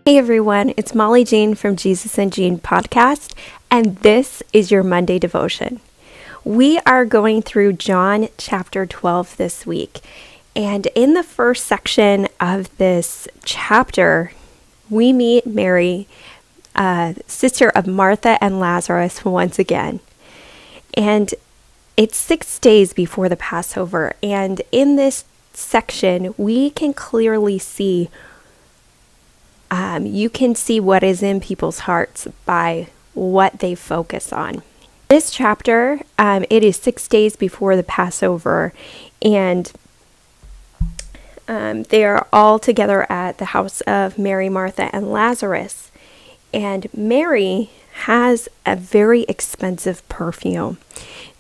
Hey everyone, it's Molly Jean from Jesus and Jean podcast, and this is your Monday devotion. We are going through John chapter 12 this week, and in the first section of this chapter, we meet Mary, sister of Martha and Lazarus once again. And it's 6 days before the Passover, and in this section, we can clearly see you can see what is in people's hearts by what they focus on. This chapter, it is 6 days before the Passover, and they are all together at the house of Mary, Martha, and Lazarus. And Mary has a very expensive perfume.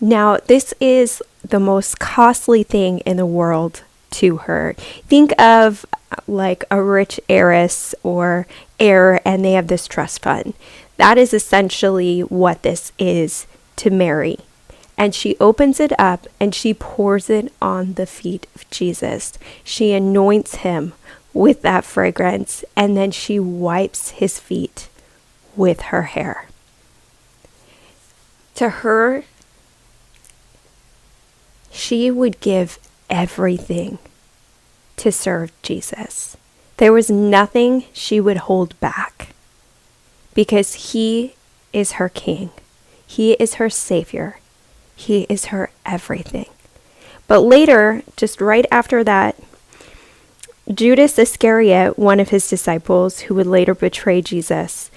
Now, this is the most costly thing in the world to her. Think of like a rich heiress or heir, and they have this trust fund. That is essentially what this is to Mary. And she opens it up and she pours it on the feet of Jesus. She anoints him with that fragrance, and then she wipes his feet with her hair. To her, she would give everything to serve Jesus. There was nothing she would hold back because he is her king. He is her savior. He is her everything. But later, just right after that, Judas Iscariot, one of his disciples who would later betray Jesus,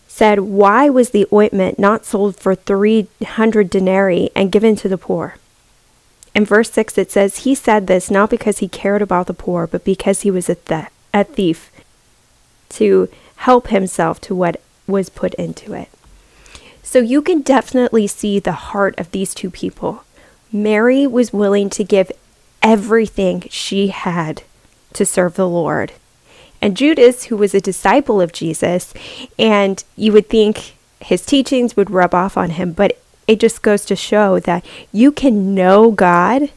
said, "Why was the ointment not sold for 300 denarii and given to the poor?" In verse 6 it says, "He said this not because he cared about the poor, but because he was a thief to help himself to what was put into it." So you can definitely see the heart of these two people. Mary was willing to give everything she had to serve the Lord. And Judas, who was a disciple of Jesus, and you would think his teachings would rub off on him, but it just goes to show that you can know God.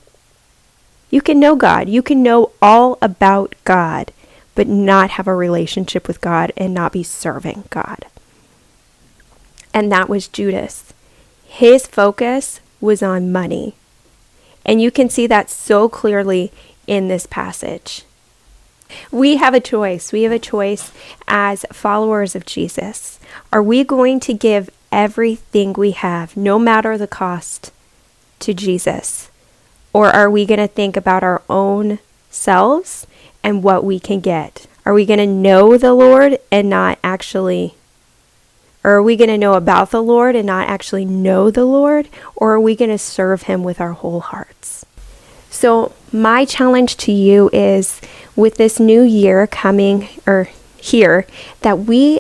You can know God. You can know all about God, but not have a relationship with God and not be serving God. And that was Judas. His focus was on money. And you can see that so clearly in this passage. We have a choice. We have a choice as followers of Jesus. Are we going to give everything we have, no matter the cost, to Jesus? Or are we going to think about our own selves and what we can get? Are we going to know the Lord and not actually, or are we going to know about the Lord and not actually know the Lord? Or are we going to serve him with our whole hearts? So my challenge to you is, with this new year coming, or here, that we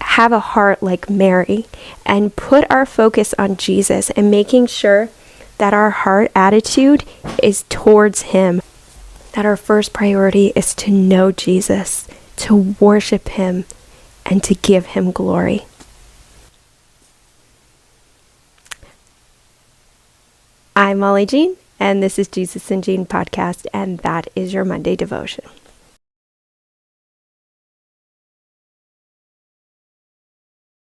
have a heart like Mary and put our focus on Jesus and making sure that our heart attitude is towards him. That our first priority is to know Jesus, to worship him, and to give him glory. I'm Molly Jean, and this is Jesus and Jean podcast, and that is your Monday devotion.